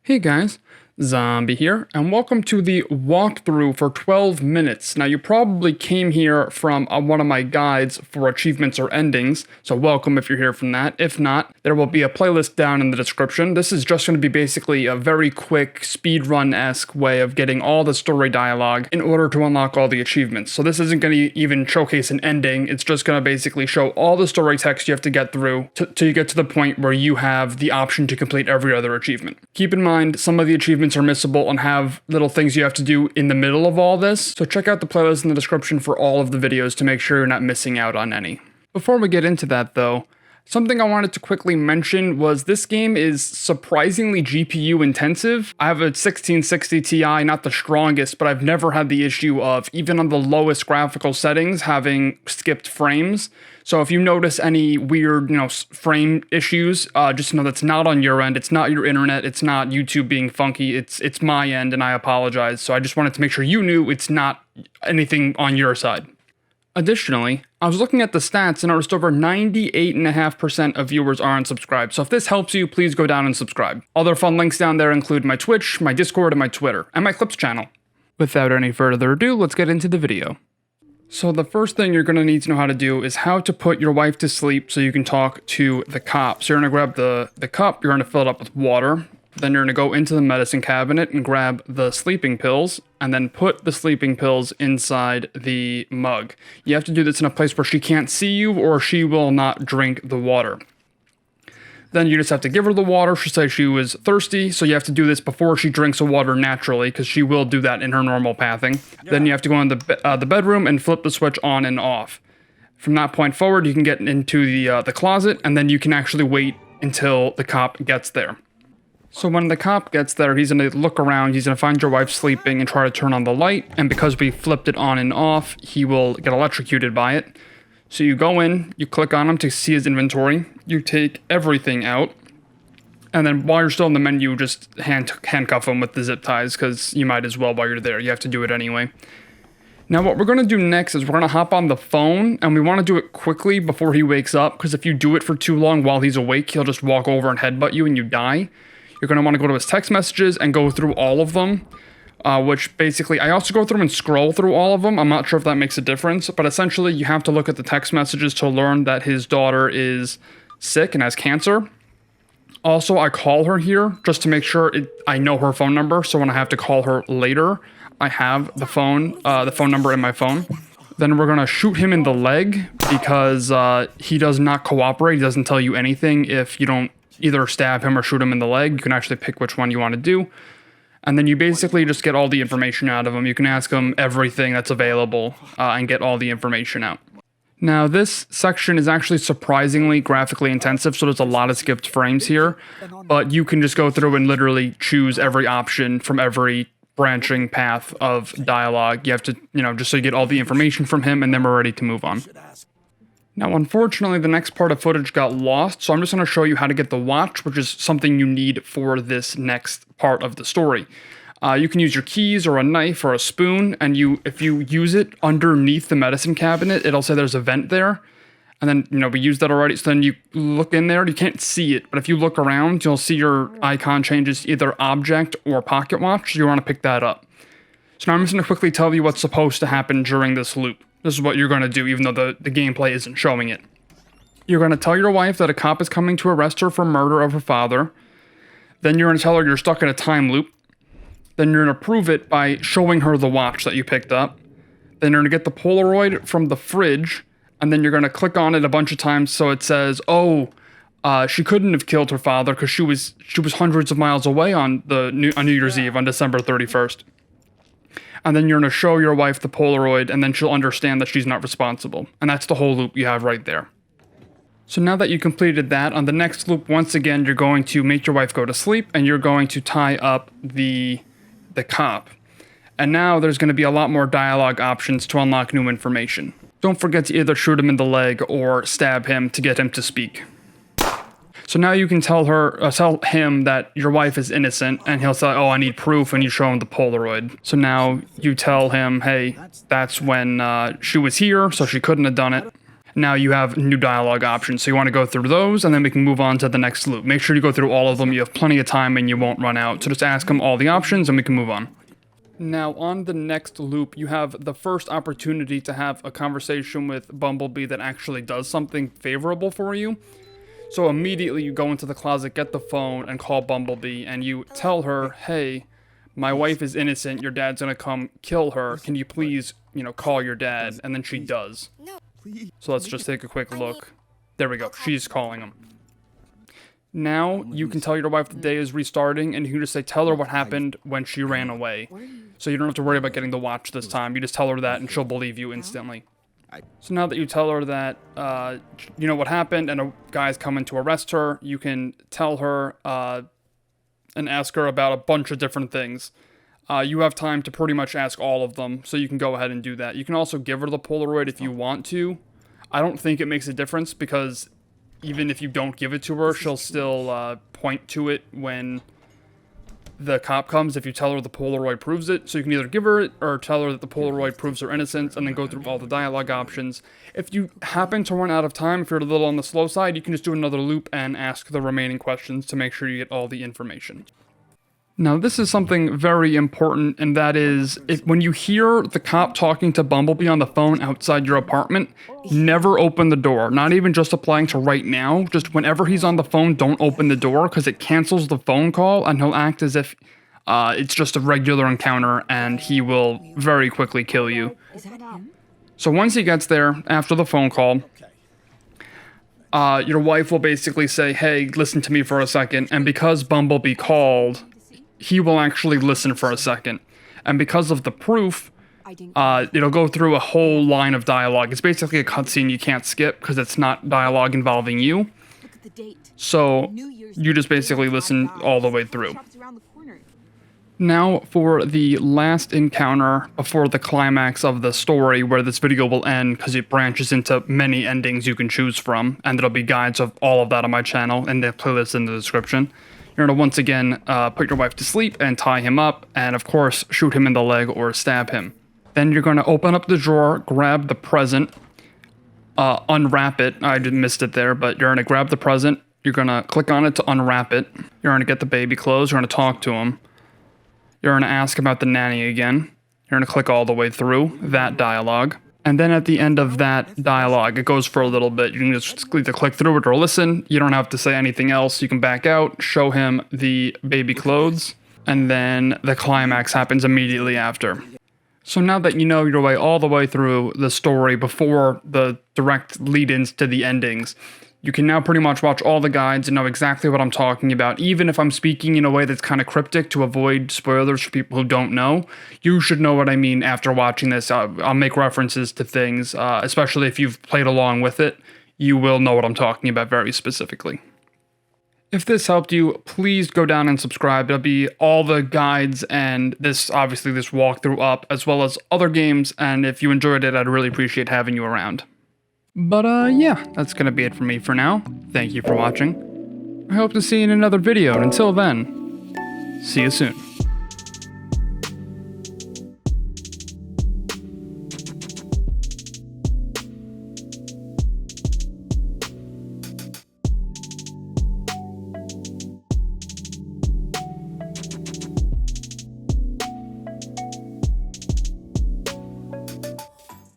Hey guys, Zombie here, and welcome to the walkthrough for 12 minutes. Now you probably came here from one of my guides for achievements or endings, so welcome if you're here from that. If not, there will be a playlist down in the description. This is just going to be basically a very quick speedrun-esque way of getting all the story dialogue in order to unlock all the achievements. So this isn't going to even showcase an ending, it's just going to basically show all the story text you have to get through till you get to the point where you have the option to complete every other achievement. Keep in mind, some of the achievements are missable and have little things you have to do in the middle of all this, so check out the playlist in the description for all of the videos to make sure you're not missing out on any. Before we get into that though, something I wanted to quickly mention was this game is surprisingly GPU intensive. I have a 1660 Ti, not the strongest, but I've never had the issue of, even on the lowest graphical settings, having skipped frames. So if you notice any weird, frame issues, just know that's not on your end, it's not your internet, it's not YouTube being funky, it's my end, and I apologize. So I just wanted to make sure you knew it's not anything on your side. Additionally, I was looking at the stats and noticed over 98.5% of viewers are unsubscribed, so if this helps you, please go down and subscribe. Other fun links down there include my Twitch, my Discord, and my Twitter, and my Clips channel. Without any further ado, let's get into the video. So the first thing you're going to need to know how to do is how to put your wife to sleep so you can talk to the cop. So you're going to grab the cup, you're going to fill it up with water, then you're going to go into the medicine cabinet and grab the sleeping pills, and then put the sleeping pills inside the mug. You have to do this in a place where she can't see you or she will not drink the water. Then you just have to give her the water. She said she was thirsty, so you have to do this before she drinks the water naturally, because she will do that in her normal pathing. Yeah. Then you have to go in the bedroom and flip the switch on and off. From that point forward, you can get into the closet, and then you can actually wait until the cop gets there. So when the cop gets there, he's going to look around, he's going to find your wife sleeping and try to turn on the light, and because we flipped it on and off, he will get electrocuted by it. So you go in, you click on him to see his inventory, you take everything out, and then while you're still in the menu, just handcuff him with the zip ties, because you might as well while you're there, you have to do it anyway. Now what we're going to do next is we're going to hop on the phone, and we want to do it quickly before he wakes up, because if you do it for too long while he's awake, he'll just walk over and headbutt you and you die. You're going to want to go to his text messages and go through all of them. Which basically, I also go through and scroll through all of them. I'm not sure if that makes a difference, but essentially you have to look at the text messages to learn that his daughter is sick and has cancer. Also, I call her here just to make sure I know her phone number, so when I have to call her later, I have the phone number in my phone. Then we're going to shoot him in the leg because he does not cooperate. He doesn't tell you anything if you don't either stab him or shoot him in the leg. You can actually pick which one you want to do. And then you basically just get all the information out of him. You can ask him everything that's available and get all the information out. Now this section is actually surprisingly graphically intensive, so there's a lot of skipped frames here. But you can just go through and literally choose every option from every branching path of dialogue. You have to, just so you get all the information from him, and then we're ready to move on. Now, unfortunately, the next part of footage got lost, so I'm just going to show you how to get the watch, which is something you need for this next part of the story. You can use your keys or a knife or a spoon, and if you use it underneath the medicine cabinet, it'll say there's a vent there. And then, we used that already, so then you look in there, you can't see it, but if you look around, you'll see your icon changes to either object or pocket watch, so you want to pick that up. So now I'm just going to quickly tell you what's supposed to happen during this loop. This is what you're going to do, even though the gameplay isn't showing it. You're going to tell your wife that a cop is coming to arrest her for murder of her father. Then you're going to tell her you're stuck in a time loop. Then you're going to prove it by showing her the watch that you picked up. Then you're going to get the Polaroid from the fridge, and then you're going to click on it a bunch of times so it says, she couldn't have killed her father because she was hundreds of miles away on New Year's Eve, on December 31st. And then you're going to show your wife the Polaroid, and then she'll understand that she's not responsible. And that's the whole loop you have right there. So now that you completed that, on the next loop, once again, you're going to make your wife go to sleep, and you're going to tie up the cop. And now there's going to be a lot more dialogue options to unlock new information. Don't forget to either shoot him in the leg or stab him to get him to speak. So now you can tell him that your wife is innocent, and he'll say, I need proof, and you show him the Polaroid. So now you tell him, hey, that's when she was here, so she couldn't have done it. now you have new dialogue options. So you want to go through those, and then we can move on to the next loop. Make sure you go through all of them. You have plenty of time and you won't run out. So just ask them all the options and we can move on. Now, on the next loop, you have the first opportunity to have a conversation with Bumblebee that actually does something favorable for you. So immediately you go into the closet, get the phone, and call Bumblebee, and you tell her, hey, my wife is innocent, your dad's gonna come kill her, can you please, call your dad? And then she does. So let's just take a quick look. There we go, she's calling him. Now, you can tell your wife the day is restarting, and you can just say, tell her what happened when she ran away. So you don't have to worry about getting the watch this time. You just tell her that, and she'll believe you instantly. So now that you tell her that, you know what happened, and a guy's coming to arrest her, you can tell her and ask her about a bunch of different things. You have time to pretty much ask all of them, so you can go ahead and do that. You can also give her the Polaroid if you want to. I don't think it makes a difference, because even if you don't give it to her, she'll still point to it when the cop comes if you tell her the Polaroid proves it. So you can either give her it or tell her that the Polaroid proves her innocence, and then go through all the dialogue options. If you happen to run out of time, if you're a little on the slow side, you can just do another loop and ask the remaining questions to make sure you get all the information. Now, this is something very important, and that is, when you hear the cop talking to Bumblebee on the phone outside your apartment, never open the door. Not even just applying to right now. Just whenever he's on the phone, don't open the door, because it cancels the phone call, and he'll act as if it's just a regular encounter, and he will very quickly kill you. So once he gets there, after the phone call, your wife will basically say, hey, listen to me for a second, and because Bumblebee called, he will actually listen for a second. And because of the proof, it'll go through a whole line of dialogue. It's basically a cutscene you can't skip because it's not dialogue involving you. So you just basically listen all the way through. Now for the last encounter before the climax of the story, where this video will end because it branches into many endings you can choose from, and there'll be guides of all of that on my channel and the playlist in the description. You're going to once again put your wife to sleep and tie him up, and of course shoot him in the leg or stab him. Then you're going to open up the drawer, grab the present, unwrap it. I just missed it there, but you're going to grab the present. You're going to click on it to unwrap it. You're going to get the baby clothes. You're going to talk to him. You're going to ask about the nanny again. You're going to click all the way through that dialogue. And then at the end of that dialogue, it goes for a little bit. You can just either click through it or listen. You don't have to say anything else. You can back out, show him the baby clothes, and then the climax happens immediately after. So now that you know your way all the way through the story before the direct lead-ins to the endings, you can now pretty much watch all the guides and know exactly what I'm talking about. Even if I'm speaking in a way that's kind of cryptic to avoid spoilers for people who don't know, you should know what I mean after watching this. I'll make references to things, especially if you've played along with it. You will know what I'm talking about very specifically. If this helped you, please go down and subscribe. There'll be all the guides and this walkthrough up, as well as other games, and if you enjoyed it, I'd really appreciate having you around. But yeah, that's gonna be it for me for now. Thank you for watching. I hope to see you in another video, and until then, see you soon.